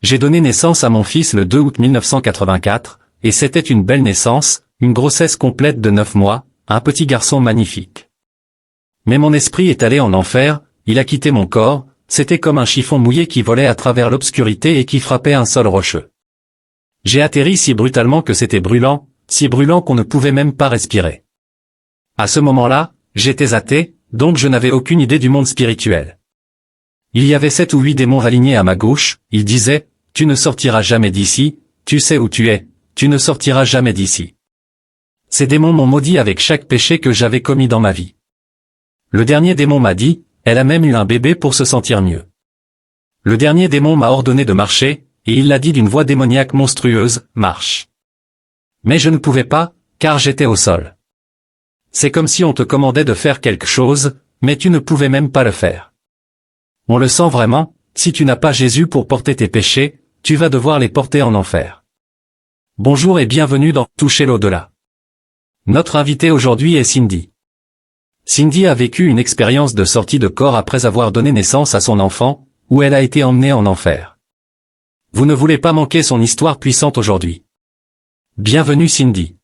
J'ai donné naissance à mon fils le 2 août 1984, et c'était une belle naissance, une grossesse complète de 9 mois, un petit garçon magnifique. Mais mon esprit est allé en enfer, il a quitté mon corps, c'était comme un chiffon mouillé qui volait à travers l'obscurité et qui frappait un sol rocheux. J'ai atterri si brutalement que c'était brûlant, si brûlant qu'on ne pouvait même pas respirer. À ce moment-là, j'étais athée, donc je n'avais aucune idée du monde spirituel. Il y avait 7 ou 8 démons alignés à ma gauche, ils disaient, « Tu ne sortiras jamais d'ici, tu sais où tu es, tu ne sortiras jamais d'ici. » Ces démons m'ont maudit avec chaque péché que j'avais commis dans ma vie. Le dernier démon m'a dit, « Elle a même eu un bébé pour se sentir mieux. » Le dernier démon m'a ordonné de marcher, et il l'a dit d'une voix démoniaque monstrueuse, « Marche. » Mais je ne pouvais pas, car j'étais au sol. C'est comme si on te commandait de faire quelque chose, mais tu ne pouvais même pas le faire. On le sent vraiment, si tu n'as pas Jésus pour porter tes péchés, tu vas devoir les porter en enfer. Bonjour et bienvenue dans Toucher l'au-delà. Notre invitée aujourd'hui est Cindy. Cindy a vécu une expérience de sortie de corps après avoir donné naissance à son enfant, où elle a été emmenée en enfer. Vous ne voulez pas manquer son histoire puissante aujourd'hui. Bienvenue Cindy.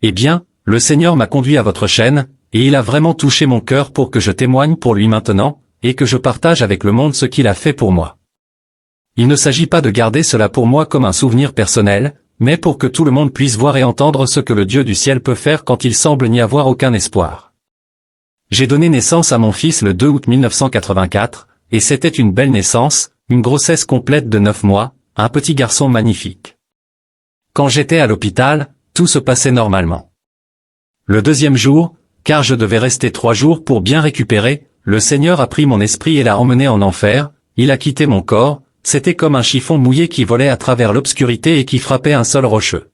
Eh bien, le Seigneur m'a conduit à votre chaîne, et il a vraiment touché mon cœur pour que je témoigne pour lui maintenant, et que je partage avec le monde ce qu'il a fait pour moi. Il ne s'agit pas de garder cela pour moi comme un souvenir personnel, mais pour que tout le monde puisse voir et entendre ce que le Dieu du ciel peut faire quand il semble n'y avoir aucun espoir. J'ai donné naissance à mon fils le 2 août 1984, et c'était une belle naissance, une grossesse complète de 9 mois, un petit garçon magnifique. Quand j'étais à l'hôpital, tout se passait normalement. Le deuxième jour, car je devais rester 3 jours pour bien récupérer, le Seigneur a pris mon esprit et l'a emmené en enfer, il a quitté mon corps, c'était comme un chiffon mouillé qui volait à travers l'obscurité et qui frappait un sol rocheux.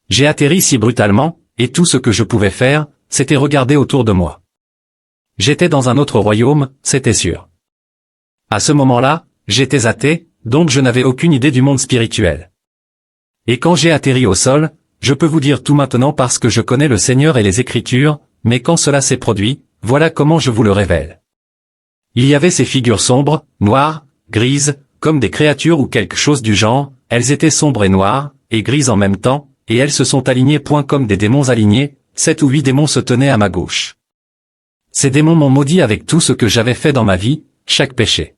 J'ai atterri si brutalement, et tout ce que je pouvais faire, c'était regarder autour de moi. J'étais dans un autre royaume, c'était sûr. À ce moment-là, j'étais athée, donc je n'avais aucune idée du monde spirituel. Et quand j'ai atterri au sol, je peux vous dire tout maintenant parce que je connais le Seigneur et les Écritures, mais quand cela s'est produit, voilà comment je vous le révèle. Il y avait ces figures sombres, noires, grises, comme des créatures ou quelque chose du genre, elles étaient sombres et noires, et grises en même temps, et elles se sont alignées point comme des démons alignés, 7 ou 8 démons se tenaient à ma gauche. Ces démons m'ont maudit avec tout ce que j'avais fait dans ma vie, chaque péché.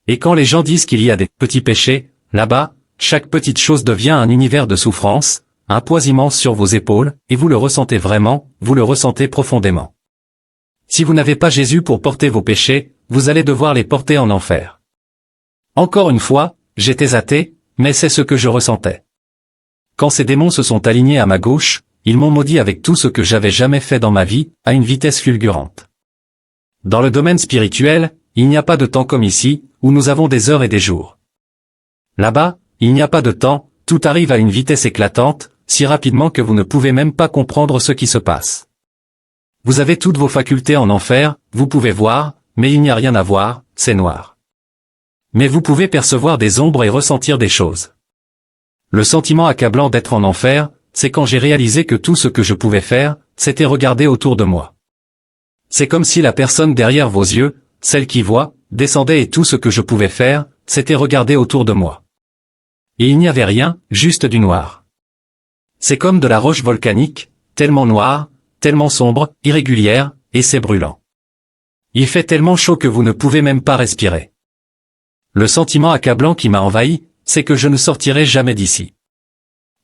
Et quand les gens disent qu'il y a des petits péchés, là-bas, chaque petite chose devient un univers de souffrance, un poids immense sur vos épaules, et vous le ressentez vraiment, vous le ressentez profondément. Si vous n'avez pas Jésus pour porter vos péchés, vous allez devoir les porter en enfer. Encore une fois, j'étais athée, mais c'est ce que je ressentais. Quand ces démons se sont alignés à ma gauche, ils m'ont maudit avec tout ce que j'avais jamais fait dans ma vie, à une vitesse fulgurante. Dans le domaine spirituel, il n'y a pas de temps comme ici, où nous avons des heures et des jours. Là-bas, il n'y a pas de temps, tout arrive à une vitesse éclatante, si rapidement que vous ne pouvez même pas comprendre ce qui se passe. Vous avez toutes vos facultés en enfer, vous pouvez voir, mais il n'y a rien à voir, c'est noir. Mais vous pouvez percevoir des ombres et ressentir des choses. Le sentiment accablant d'être en enfer, c'est quand j'ai réalisé que tout ce que je pouvais faire, c'était regarder autour de moi. C'est comme si la personne derrière vos yeux, celle qui voit, descendait et tout ce que je pouvais faire, c'était regarder autour de moi. Et il n'y avait rien, juste du noir. C'est comme de la roche volcanique, tellement noire, tellement sombre, irrégulière, et c'est brûlant. Il fait tellement chaud que vous ne pouvez même pas respirer. Le sentiment accablant qui m'a envahi, c'est que je ne sortirai jamais d'ici.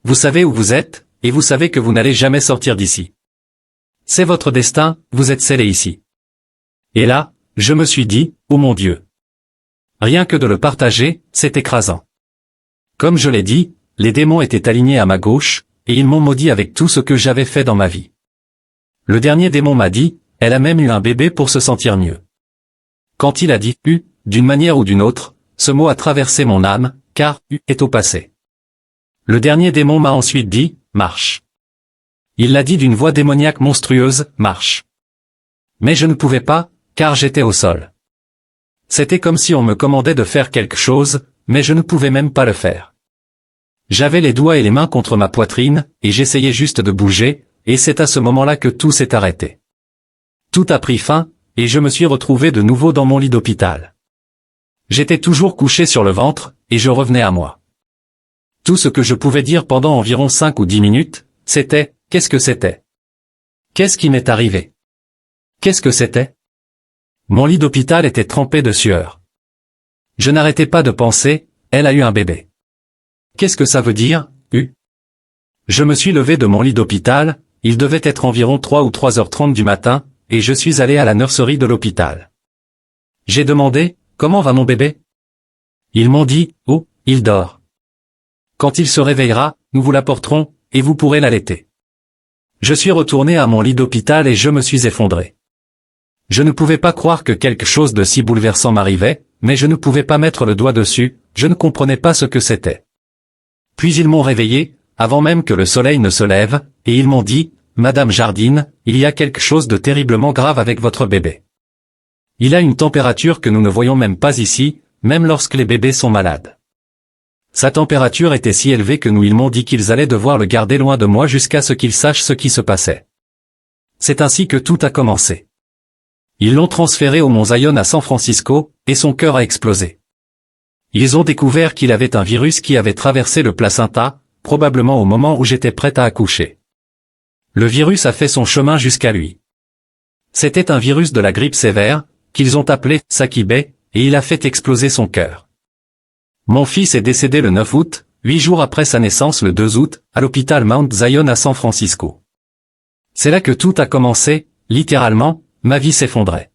Vous savez où vous êtes, et vous savez que vous n'allez jamais sortir d'ici. C'est votre destin, vous êtes scellé ici. Et là, je me suis dit, oh mon Dieu. Rien que de le partager, c'est écrasant. Comme je l'ai dit, les démons étaient alignés à ma gauche, et ils m'ont maudit avec tout ce que j'avais fait dans ma vie. Le dernier démon m'a dit, elle a même eu un bébé pour se sentir mieux. Quand il a dit « eu », d'une manière ou d'une autre, ce mot a traversé mon âme, car « eu » est au passé. Le dernier démon m'a ensuite dit « marche ». Il l'a dit d'une voix démoniaque monstrueuse « marche ». Mais je ne pouvais pas, car j'étais au sol. C'était comme si on me commandait de faire quelque chose, mais je ne pouvais même pas le faire. J'avais les doigts et les mains contre ma poitrine, et j'essayais juste de bouger, et c'est à ce moment-là que tout s'est arrêté. Tout a pris fin, et je me suis retrouvé de nouveau dans mon lit d'hôpital. J'étais toujours couché sur le ventre, et je revenais à moi. Tout ce que je pouvais dire pendant environ 5 ou 10 minutes, c'était « Qu'est-ce que c'était ? Qu'est-ce qui m'est arrivé ? Qu'est-ce que c'était ?» Mon lit d'hôpital était trempé de sueur. Je n'arrêtais pas de penser « Elle a eu un bébé. Qu'est-ce que ça veut dire, eu ?» Je me suis levé de mon lit d'hôpital, il devait être environ 3 ou 3h30 du matin, et je suis allé à la nurserie de l'hôpital. J'ai demandé « Comment va mon bébé ?» Ils m'ont dit « Oh, il dort. Quand il se réveillera, nous vous l'apporterons, et vous pourrez l'allaiter. » Je suis retourné à mon lit d'hôpital et je me suis effondré. Je ne pouvais pas croire que quelque chose de si bouleversant m'arrivait, mais je ne pouvais pas mettre le doigt dessus, je ne comprenais pas ce que c'était. Puis ils m'ont réveillé, avant même que le soleil ne se lève, et ils m'ont dit « Madame Jardine, il y a quelque chose de terriblement grave avec votre bébé. Il a une température que nous ne voyons même pas ici, même lorsque les bébés sont malades. » Sa température était si élevée que ils m'ont dit qu'ils allaient devoir le garder loin de moi jusqu'à ce qu'ils sachent ce qui se passait. C'est ainsi que tout a commencé. Ils l'ont transféré au Mont Zion à San Francisco, et son cœur a explosé. Ils ont découvert qu'il avait un virus qui avait traversé le placenta, probablement au moment où j'étais prête à accoucher. Le virus a fait son chemin jusqu'à lui. C'était un virus de la grippe sévère, qu'ils ont appelé « Saki Bay », et il a fait exploser son cœur. Mon fils est décédé le 9 août, 8 jours après sa naissance le 2 août, à l'hôpital Mount Zion à San Francisco. C'est là que tout a commencé, littéralement, ma vie s'effondrait.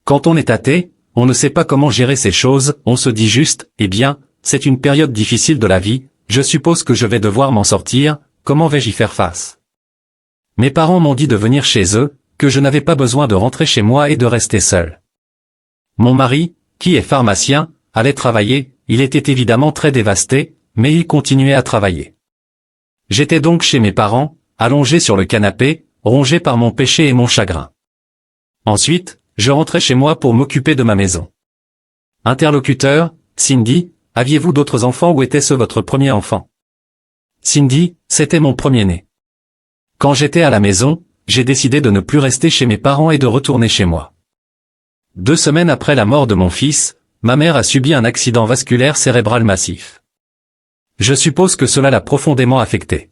Quand on est athée, on ne sait pas comment gérer ces choses, on se dit juste, eh bien, c'est une période difficile de la vie, je suppose que je vais devoir m'en sortir, comment vais-je y faire face? Mes parents m'ont dit de venir chez eux, que je n'avais pas besoin de rentrer chez moi et de rester seul. Mon mari, qui est pharmacien, allait travailler, il était évidemment très dévasté, mais il continuait à travailler. J'étais donc chez mes parents, allongé sur le canapé, rongé par mon péché et mon chagrin. Ensuite, je rentrais chez moi pour m'occuper de ma maison. Interlocuteur, Cindy, aviez-vous d'autres enfants ou était-ce votre premier enfant? Cindy, c'était mon premier-né. Quand j'étais à la maison, j'ai décidé de ne plus rester chez mes parents et de retourner chez moi. 2 semaines après la mort de mon fils, ma mère a subi un accident vasculaire cérébral massif. Je suppose que cela l'a profondément affectée.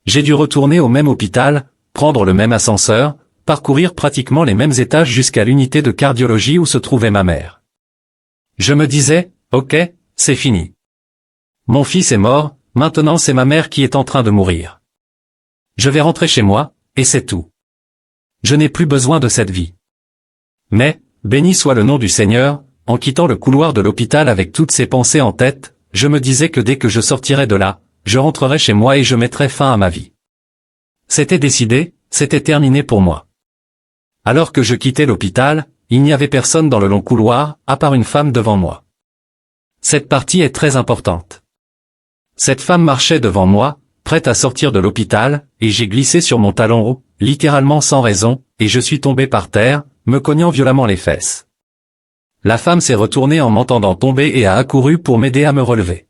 J'ai dû retourner au même hôpital, prendre le même ascenseur, parcourir pratiquement les mêmes étages jusqu'à l'unité de cardiologie où se trouvait ma mère. Je me disais, ok, c'est fini. Mon fils est mort, maintenant c'est ma mère qui est en train de mourir. Je vais rentrer chez moi, et c'est tout. Je n'ai plus besoin de cette vie. Mais, béni soit le nom du Seigneur, en quittant le couloir de l'hôpital avec toutes ces pensées en tête, je me disais que dès que je sortirais de là, je rentrerais chez moi et je mettrais fin à ma vie. C'était décidé, c'était terminé pour moi. Alors que je quittais l'hôpital, il n'y avait personne dans le long couloir, à part une femme devant moi. Cette partie est très importante. Cette femme marchait devant moi, prête à sortir de l'hôpital, et j'ai glissé sur mon talon haut, littéralement sans raison, et je suis tombé par terre, me cognant violemment les fesses. La femme s'est retournée en m'entendant tomber et a accouru pour m'aider à me relever.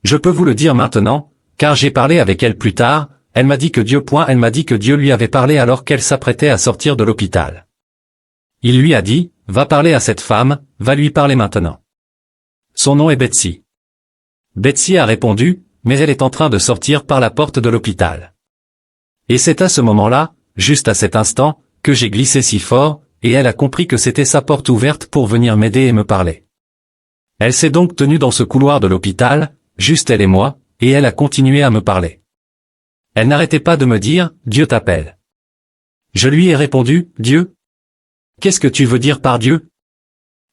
Je peux vous le dire maintenant, car j'ai parlé avec elle plus tard, elle m'a dit que Dieu lui avait parlé alors qu'elle s'apprêtait à sortir de l'hôpital. Il lui a dit, va parler à cette femme, va lui parler maintenant. Son nom est Betsy. Betsy a répondu, mais elle est en train de sortir par la porte de l'hôpital. Et c'est à ce moment-là, juste à cet instant, que j'ai glissé si fort, et elle a compris que c'était sa porte ouverte pour venir m'aider et me parler. Elle s'est donc tenue dans ce couloir de l'hôpital, juste elle et moi, et elle a continué à me parler. Elle n'arrêtait pas de me dire, Dieu t'appelle. Je lui ai répondu, Dieu? Qu'est-ce que tu veux dire par Dieu?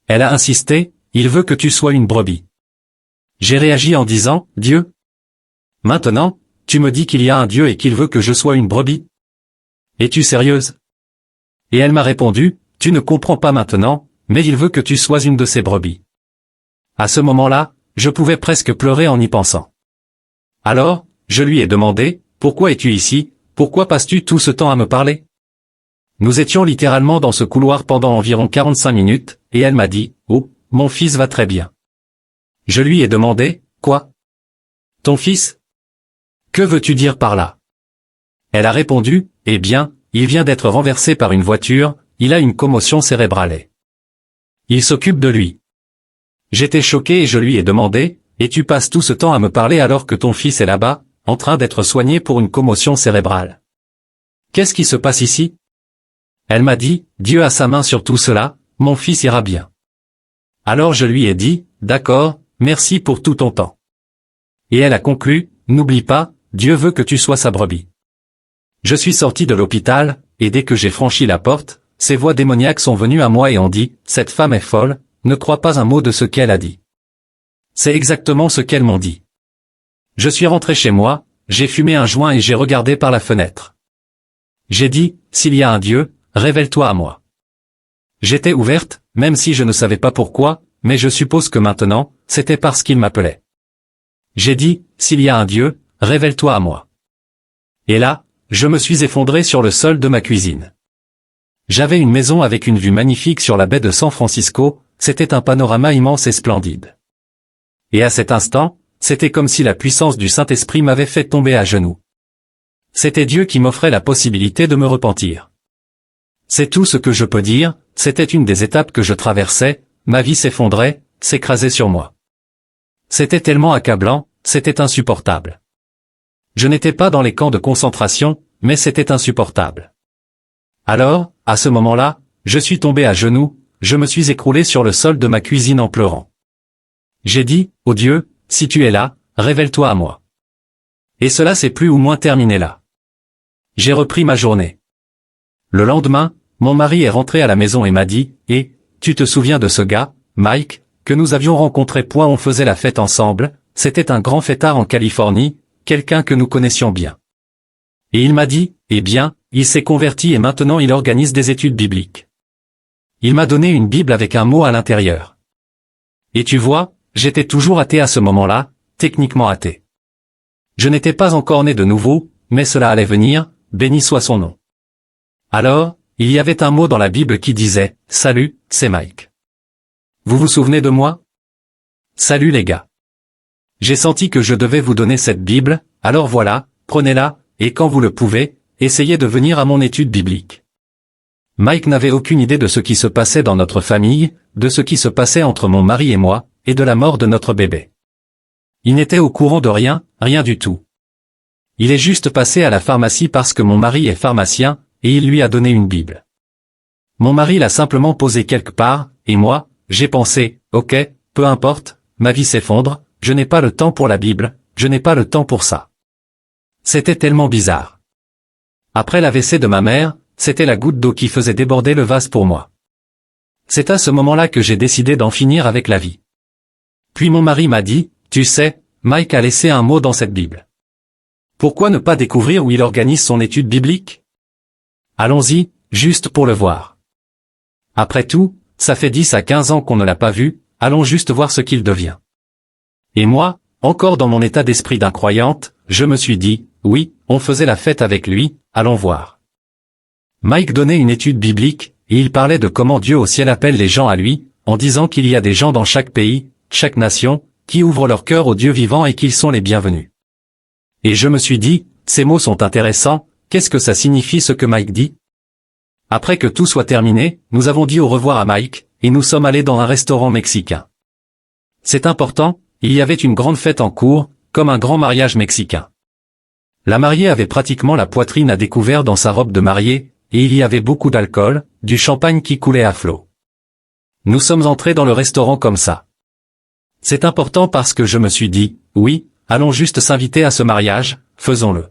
Elle a insisté, il veut que tu sois une brebis. J'ai réagi en disant, Dieu? Maintenant, tu me dis qu'il y a un Dieu et qu'il veut que je sois une brebis? Es-tu sérieuse? Et elle m'a répondu, tu ne comprends pas maintenant, mais il veut que tu sois une de ses brebis. À ce moment-là, je pouvais presque pleurer en y pensant. Alors, je lui ai demandé, pourquoi es-tu ici, pourquoi passes-tu tout ce temps à me parler? Nous étions littéralement dans ce couloir pendant environ 45 minutes, et elle m'a dit, oh, mon fils va très bien. Je lui ai demandé, quoi? Ton fils? Que veux-tu dire par là? Elle a répondu, eh bien, il vient d'être renversé par une voiture, il a une commotion cérébrale. Il s'occupe de lui. J'étais choqué et je lui ai demandé, « Et tu passes tout ce temps à me parler alors que ton fils est là-bas, en train d'être soigné pour une commotion cérébrale. Qu'est-ce qui se passe ici ?» Elle m'a dit, « Dieu a sa main sur tout cela, mon fils ira bien. » Alors je lui ai dit, « D'accord, merci pour tout ton temps. » Et elle a conclu, « N'oublie pas, Dieu veut que tu sois sa brebis. » Je suis sorti de l'hôpital, et dès que j'ai franchi la porte, ces voix démoniaques sont venues à moi et ont dit, « Cette femme est folle, ne crois pas un mot de ce qu'elle a dit. » C'est exactement ce qu'elles m'ont dit. Je suis rentré chez moi, j'ai fumé un joint et j'ai regardé par la fenêtre. J'ai dit, « S'il y a un Dieu, révèle-toi à moi. » J'étais ouverte, même si je ne savais pas pourquoi, mais je suppose que maintenant, c'était parce qu'il m'appelait. J'ai dit, « S'il y a un Dieu, révèle-toi à moi. » Et là, je me suis effondré sur le sol de ma cuisine. J'avais une maison avec une vue magnifique sur la baie de San Francisco, c'était un panorama immense et splendide. Et à cet instant, c'était comme si la puissance du Saint-Esprit m'avait fait tomber à genoux. C'était Dieu qui m'offrait la possibilité de me repentir. C'est tout ce que je peux dire, c'était une des étapes que je traversais, ma vie s'effondrait, s'écrasait sur moi. C'était tellement accablant, c'était insupportable. Je n'étais pas dans les camps de concentration, mais c'était insupportable. Alors, à ce moment-là, je suis tombé à genoux, je me suis écroulé sur le sol de ma cuisine en pleurant. J'ai dit, « Oh Dieu, si tu es là, révèle-toi à moi. » Et cela s'est plus ou moins terminé là. J'ai repris ma journée. Le lendemain, mon mari est rentré à la maison et m'a dit, « Et, tu te souviens de ce gars, Mike, que nous avions rencontré on faisait la fête ensemble, c'était un grand fêtard en Californie, quelqu'un que nous connaissions bien. » Et il m'a dit, « Eh bien, il s'est converti et maintenant il organise des études bibliques. » Il m'a donné une Bible avec un mot à l'intérieur. Et tu vois, j'étais toujours athée à ce moment-là, techniquement athée. Je n'étais pas encore né de nouveau, mais cela allait venir, béni soit son nom. Alors, il y avait un mot dans la Bible qui disait, « Salut, c'est Mike. Vous vous souvenez de moi? Salut les gars. » J'ai senti que je devais vous donner cette Bible, alors voilà, prenez-la, et quand vous le pouvez, essayez de venir à mon étude biblique. Mike n'avait aucune idée de ce qui se passait dans notre famille, de ce qui se passait entre mon mari et moi, et de la mort de notre bébé. Il n'était au courant de rien, rien du tout. Il est juste passé à la pharmacie parce que mon mari est pharmacien, et il lui a donné une Bible. Mon mari l'a simplement posée quelque part, et moi, j'ai pensé, ok, peu importe, ma vie s'effondre, je n'ai pas le temps pour la Bible, je n'ai pas le temps pour ça. C'était tellement bizarre. Après l'AVC de ma mère, c'était la goutte d'eau qui faisait déborder le vase pour moi. C'est à ce moment-là que j'ai décidé d'en finir avec la vie. Puis mon mari m'a dit, tu sais, Mike a laissé un mot dans cette Bible. Pourquoi ne pas découvrir où il organise son étude biblique? Allons-y, juste pour le voir. Après tout, ça fait 10 à 15 ans qu'on ne l'a pas vu, allons juste voir ce qu'il devient. Et moi, encore dans mon état d'esprit d'incroyante, je me suis dit, oui, on faisait la fête avec lui, allons voir. Mike donnait une étude biblique, et il parlait de comment Dieu au ciel appelle les gens à lui, en disant qu'il y a des gens dans chaque pays, chaque nation, qui ouvrent leur cœur au Dieu vivant et qu'ils sont les bienvenus. Et je me suis dit, ces mots sont intéressants, qu'est-ce que ça signifie ce que Mike dit? Après que tout soit terminé, nous avons dit au revoir à Mike, et nous sommes allés dans un restaurant mexicain. C'est important, il y avait une grande fête en cours, comme un grand mariage mexicain. La mariée avait pratiquement la poitrine à découvert dans sa robe de mariée, et il y avait beaucoup d'alcool, du champagne qui coulait à flot. Nous sommes entrés dans le restaurant comme ça. C'est important parce que je me suis dit, oui, allons juste s'inviter à ce mariage, faisons-le.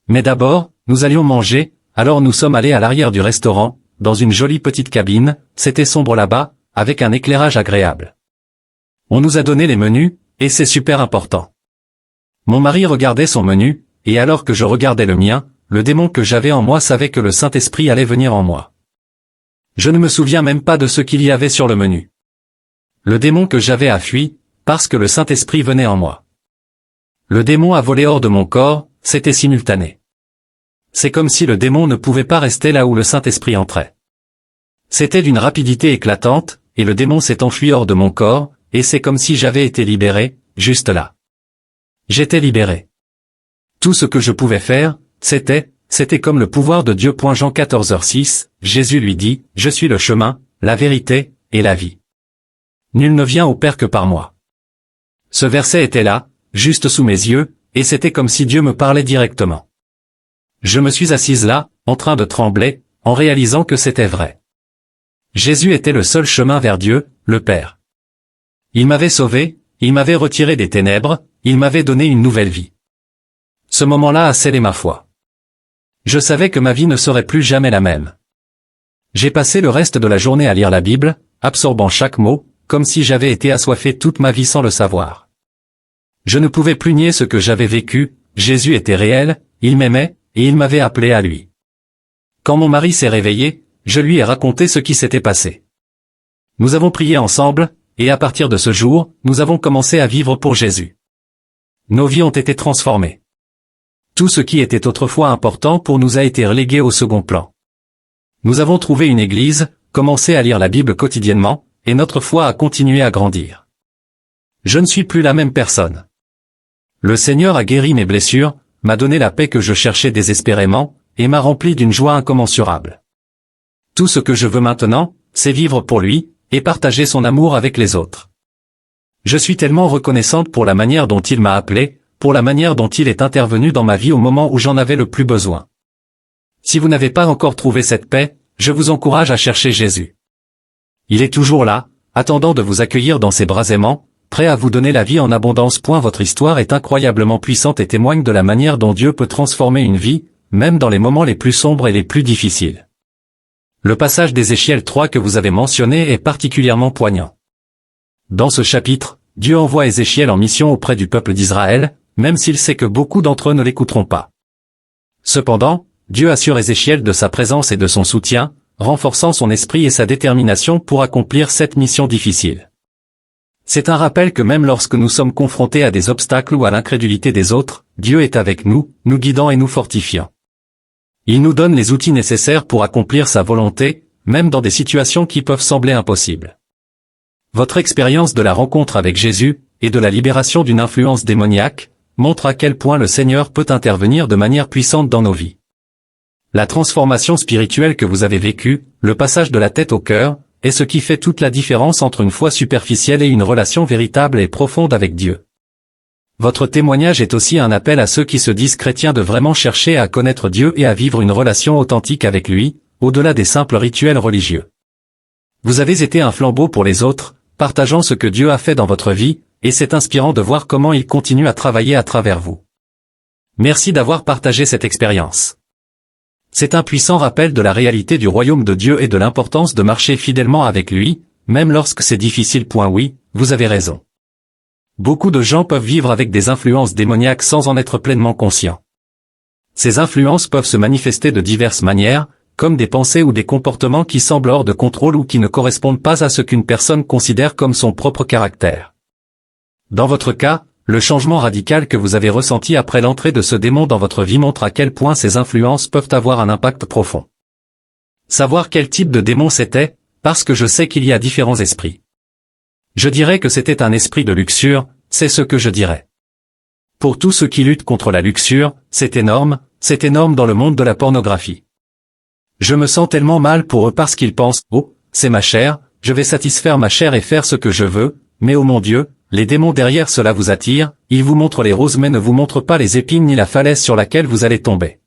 Mais d'abord, nous allions manger, alors nous sommes allés à l'arrière du restaurant, dans une jolie petite cabine, c'était sombre là-bas, avec un éclairage agréable. On nous a donné les menus, et c'est super important. Mon mari regardait son menu, et alors que je regardais le mien, le démon que j'avais en moi savait que le Saint-Esprit allait venir en moi. Je ne me souviens même pas de ce qu'il y avait sur le menu. Le démon que j'avais a fui, parce que le Saint-Esprit venait en moi. Le démon a volé hors de mon corps, c'était simultané. C'est comme si le démon ne pouvait pas rester là où le Saint-Esprit entrait. C'était d'une rapidité éclatante, et le démon s'est enfui hors de mon corps, et c'est comme si j'avais été libéré, juste là. J'étais libéré. Tout ce que je pouvais faire, c'était comme le pouvoir de Dieu. Jean 14h6, Jésus lui dit, « Je suis le chemin, la vérité, et la vie. Nul ne vient au Père que par moi. Ce verset était là, juste sous mes yeux, et c'était comme si Dieu me parlait directement. Je me suis assise là, en train de trembler, en réalisant que c'était vrai. Jésus était le seul chemin vers Dieu, le Père. Il m'avait sauvé, il m'avait retiré des ténèbres, il m'avait donné une nouvelle vie. Ce moment-là a scellé ma foi. Je savais que ma vie ne serait plus jamais la même. J'ai passé le reste de la journée à lire la Bible, absorbant chaque mot, comme si j'avais été assoiffé toute ma vie sans le savoir. Je ne pouvais plus nier ce que j'avais vécu, Jésus était réel, il m'aimait, et il m'avait appelé à lui. Quand mon mari s'est réveillé, je lui ai raconté ce qui s'était passé. Nous avons prié ensemble, et à partir de ce jour, nous avons commencé à vivre pour Jésus. Nos vies ont été transformées. Tout ce qui était autrefois important pour nous a été relégué au second plan. Nous avons trouvé une église, commencé à lire la Bible quotidiennement, et notre foi a continué à grandir. Je ne suis plus la même personne. Le Seigneur a guéri mes blessures, m'a donné la paix que je cherchais désespérément, et m'a rempli d'une joie incommensurable. Tout ce que je veux maintenant, c'est vivre pour lui, et partager son amour avec les autres. Je suis tellement reconnaissante pour la manière dont il m'a appelé, pour la manière dont il est intervenu dans ma vie au moment où j'en avais le plus besoin. Si vous n'avez pas encore trouvé cette paix, je vous encourage à chercher Jésus. Il est toujours là, attendant de vous accueillir dans ses bras aimants, prêt à vous donner la vie en abondance. Votre histoire est incroyablement puissante et témoigne de la manière dont Dieu peut transformer une vie, même dans les moments les plus sombres et les plus difficiles. Le passage d'Ézéchiel 3 que vous avez mentionné est particulièrement poignant. Dans ce chapitre, Dieu envoie Ézéchiel en mission auprès du peuple d'Israël, même s'il sait que beaucoup d'entre eux ne l'écouteront pas. Cependant, Dieu assure Ézéchiel de sa présence et de son soutien, renforçant son esprit et sa détermination pour accomplir cette mission difficile. C'est un rappel que même lorsque nous sommes confrontés à des obstacles ou à l'incrédulité des autres, Dieu est avec nous, nous guidant et nous fortifiant. Il nous donne les outils nécessaires pour accomplir sa volonté, même dans des situations qui peuvent sembler impossibles. Votre expérience de la rencontre avec Jésus, et de la libération d'une influence démoniaque, montre à quel point le Seigneur peut intervenir de manière puissante dans nos vies. La transformation spirituelle que vous avez vécue, le passage de la tête au cœur, est ce qui fait toute la différence entre une foi superficielle et une relation véritable et profonde avec Dieu. Votre témoignage est aussi un appel à ceux qui se disent chrétiens de vraiment chercher à connaître Dieu et à vivre une relation authentique avec lui, au-delà des simples rituels religieux. Vous avez été un flambeau pour les autres, partageant ce que Dieu a fait dans votre vie, et c'est inspirant de voir comment il continue à travailler à travers vous. Merci d'avoir partagé cette expérience. C'est un puissant rappel de la réalité du royaume de Dieu et de l'importance de marcher fidèlement avec lui, même lorsque c'est difficile. Oui, vous avez raison. Beaucoup de gens peuvent vivre avec des influences démoniaques sans en être pleinement conscients. Ces influences peuvent se manifester de diverses manières, comme des pensées ou des comportements qui semblent hors de contrôle ou qui ne correspondent pas à ce qu'une personne considère comme son propre caractère. Dans votre cas, le changement radical que vous avez ressenti après l'entrée de ce démon dans votre vie montre à quel point ces influences peuvent avoir un impact profond. Savoir quel type de démon c'était, parce que je sais qu'il y a différents esprits. Je dirais que c'était un esprit de luxure, c'est ce que je dirais. Pour tous ceux qui luttent contre la luxure, c'est énorme dans le monde de la pornographie. Je me sens tellement mal pour eux parce qu'ils pensent « Oh, c'est ma chair, je vais satisfaire ma chair et faire ce que je veux », mais oh mon Dieu, les démons derrière cela vous attirent, ils vous montrent les roses mais ne vous montrent pas les épines ni la falaise sur laquelle vous allez tomber.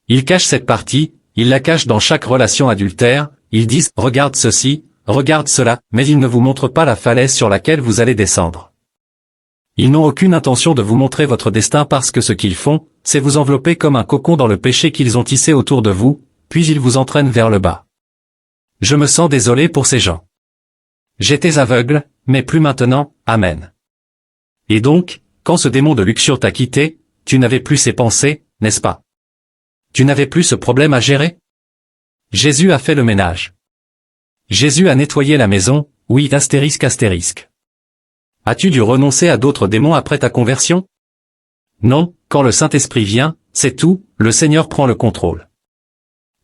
Ils cachent cette partie, ils la cachent dans chaque relation adultère, ils disent « Regarde ceci, regarde cela », mais ils ne vous montrent pas la falaise sur laquelle vous allez descendre. Ils n'ont aucune intention de vous montrer votre destin parce que ce qu'ils font, c'est vous envelopper comme un cocon dans le péché qu'ils ont tissé autour de vous, puis ils vous entraînent vers le bas. Je me sens désolé pour ces gens. J'étais aveugle, mais plus maintenant, amen. Et donc, quand ce démon de luxure t'a quitté, tu n'avais plus ces pensées, n'est-ce pas? Tu n'avais plus ce problème à gérer? Jésus a fait le ménage. Jésus a nettoyé la maison, oui, astérisque. As-tu dû renoncer à d'autres démons après ta conversion? Non, quand le Saint-Esprit vient, c'est tout, le Seigneur prend le contrôle.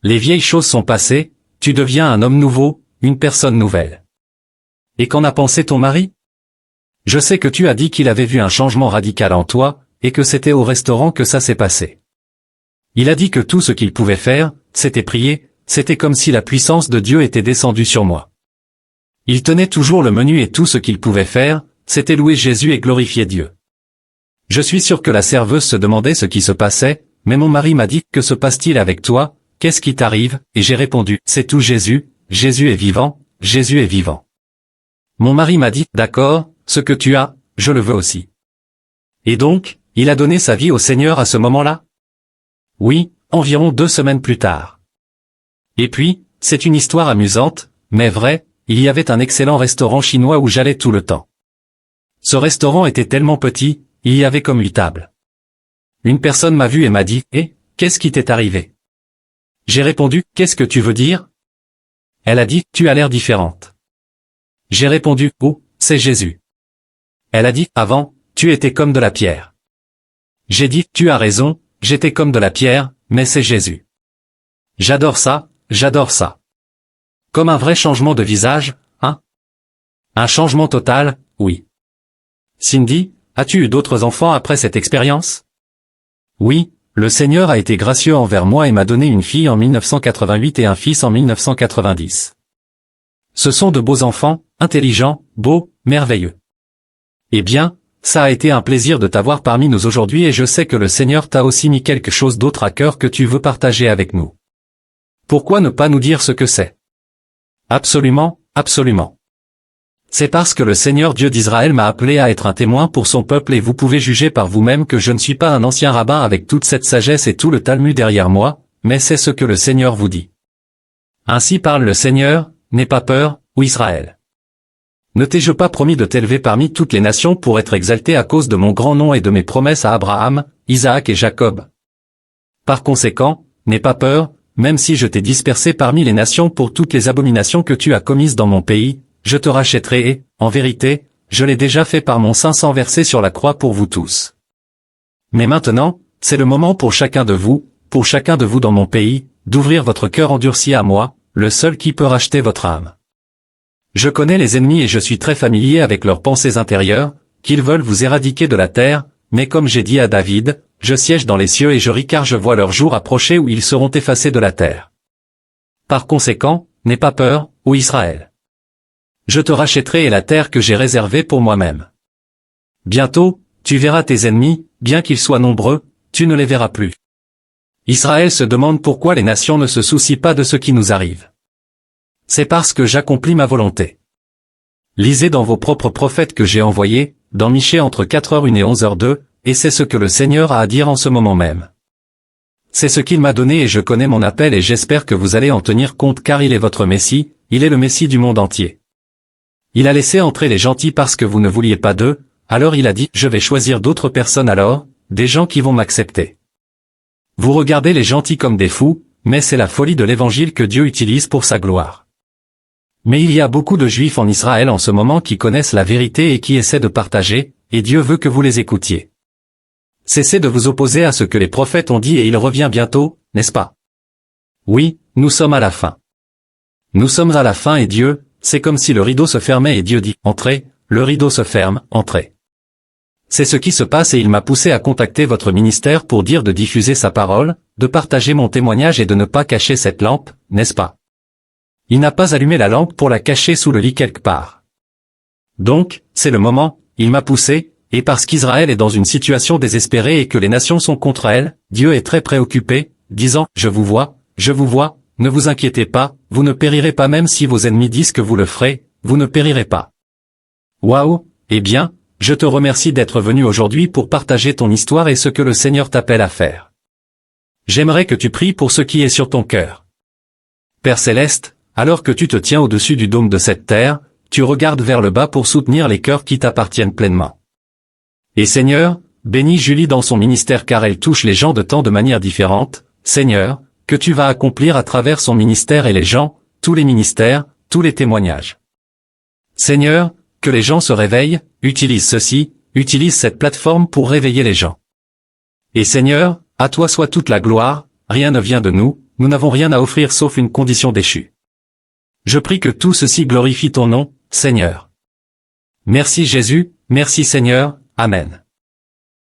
Les vieilles choses sont passées, tu deviens un homme nouveau, une personne nouvelle. Et qu'en a pensé ton mari? Je sais que tu as dit qu'il avait vu un changement radical en toi, et que c'était au restaurant que ça s'est passé. Il a dit que tout ce qu'il pouvait faire, c'était prier, c'était comme si la puissance de Dieu était descendue sur moi. Il tenait toujours le menu et tout ce qu'il pouvait faire, c'était louer Jésus et glorifier Dieu. Je suis sûr que la serveuse se demandait ce qui se passait, mais mon mari m'a dit, que se passe-t-il avec toi, qu'est-ce qui t'arrive, et j'ai répondu, c'est tout Jésus, Jésus est vivant, Jésus est vivant. Mon mari m'a dit, d'accord, ce que tu as, je le veux aussi. Et donc, il a donné sa vie au Seigneur à ce moment-là? Oui, environ 2 semaines plus tard. Et puis, c'est une histoire amusante, mais vraie, il y avait un excellent restaurant chinois où j'allais tout le temps. Ce restaurant était tellement petit, il y avait comme 8 tables. Une personne m'a vu et m'a dit, « Eh, qu'est-ce qui t'est arrivé ?» J'ai répondu, « Qu'est-ce que tu veux dire ?» Elle a dit, « Tu as l'air différente. » J'ai répondu, « Oh, c'est Jésus. » Elle a dit, « Avant, tu étais comme de la pierre. » J'ai dit, « Tu as raison, j'étais comme de la pierre, mais c'est Jésus. » J'adore ça, j'adore ça. Comme un vrai changement de visage, hein? Un changement total, oui. Cindy, as-tu eu d'autres enfants après cette expérience? Oui, le Seigneur a été gracieux envers moi et m'a donné une fille en 1988 et un fils en 1990. Ce sont de beaux enfants, intelligents, beaux, merveilleux. Eh bien, ça a été un plaisir de t'avoir parmi nous aujourd'hui et je sais que le Seigneur t'a aussi mis quelque chose d'autre à cœur que tu veux partager avec nous. Pourquoi ne pas nous dire ce que c'est? Absolument, absolument. C'est parce que le Seigneur Dieu d'Israël m'a appelé à être un témoin pour son peuple et vous pouvez juger par vous-même que je ne suis pas un ancien rabbin avec toute cette sagesse et tout le Talmud derrière moi, mais c'est ce que le Seigneur vous dit. Ainsi parle le Seigneur, n'aie pas peur, ô Israël. Ne t'ai-je pas promis de t'élever parmi toutes les nations pour être exalté à cause de mon grand nom et de mes promesses à Abraham, Isaac et Jacob? Par conséquent, n'aie pas peur, même si je t'ai dispersé parmi les nations pour toutes les abominations que tu as commises dans mon pays, je te rachèterai et, en vérité, je l'ai déjà fait par mon sang sans verser sur la croix pour vous tous. Mais maintenant, c'est le moment pour chacun de vous dans mon pays, d'ouvrir votre cœur endurci à moi, le seul qui peut racheter votre âme. Je connais les ennemis et je suis très familier avec leurs pensées intérieures, qu'ils veulent vous éradiquer de la terre, mais comme j'ai dit à David, je siège dans les cieux et je ris car je vois leur jour approcher où ils seront effacés de la terre. Par conséquent, n'aie pas peur, ô Israël. Je te rachèterai et la terre que j'ai réservée pour moi-même. Bientôt, tu verras tes ennemis, bien qu'ils soient nombreux, tu ne les verras plus. Israël se demande pourquoi les nations ne se soucient pas de ce qui nous arrive. C'est parce que j'accomplis ma volonté. Lisez dans vos propres prophètes que j'ai envoyés, dans Michée entre 4h01 et 11h02, et c'est ce que le Seigneur a à dire en ce moment même. C'est ce qu'il m'a donné et je connais mon appel et j'espère que vous allez en tenir compte car il est votre Messie, il est le Messie du monde entier. Il a laissé entrer les gentils parce que vous ne vouliez pas d'eux, alors il a dit, je vais choisir d'autres personnes alors, des gens qui vont m'accepter. Vous regardez les gentils comme des fous, mais c'est la folie de l'évangile que Dieu utilise pour sa gloire. Mais il y a beaucoup de Juifs en Israël en ce moment qui connaissent la vérité et qui essaient de partager, et Dieu veut que vous les écoutiez. Cessez de vous opposer à ce que les prophètes ont dit et il revient bientôt, n'est-ce pas? Oui, nous sommes à la fin. Nous sommes à la fin et Dieu, c'est comme si le rideau se fermait et Dieu dit, entrez, le rideau se ferme, entrez. C'est ce qui se passe et il m'a poussé à contacter votre ministère pour dire de diffuser sa parole, de partager mon témoignage et de ne pas cacher cette lampe, n'est-ce pas? Il n'a pas allumé la lampe pour la cacher sous le lit quelque part. Donc, c'est le moment, il m'a poussé, et parce qu'Israël est dans une situation désespérée et que les nations sont contre elle, Dieu est très préoccupé, disant, je vous vois, ne vous inquiétez pas, vous ne périrez pas même si vos ennemis disent que vous le ferez, vous ne périrez pas. Waouh, eh bien, je te remercie d'être venu aujourd'hui pour partager ton histoire et ce que le Seigneur t'appelle à faire. J'aimerais que tu pries pour ce qui est sur ton cœur. Père Céleste, alors que tu te tiens au-dessus du dôme de cette terre, tu regardes vers le bas pour soutenir les cœurs qui t'appartiennent pleinement. Et Seigneur, bénis Julie dans son ministère car elle touche les gens de tant de manières différentes, Seigneur, que tu vas accomplir à travers son ministère et les gens, tous les ministères, tous les témoignages. Seigneur, que les gens se réveillent, utilise cette plateforme pour réveiller les gens. Et Seigneur, à toi soit toute la gloire, rien ne vient de nous n'avons rien à offrir sauf une condition déchue. Je prie que tout ceci glorifie ton nom, Seigneur. Merci Jésus, merci Seigneur, Amen.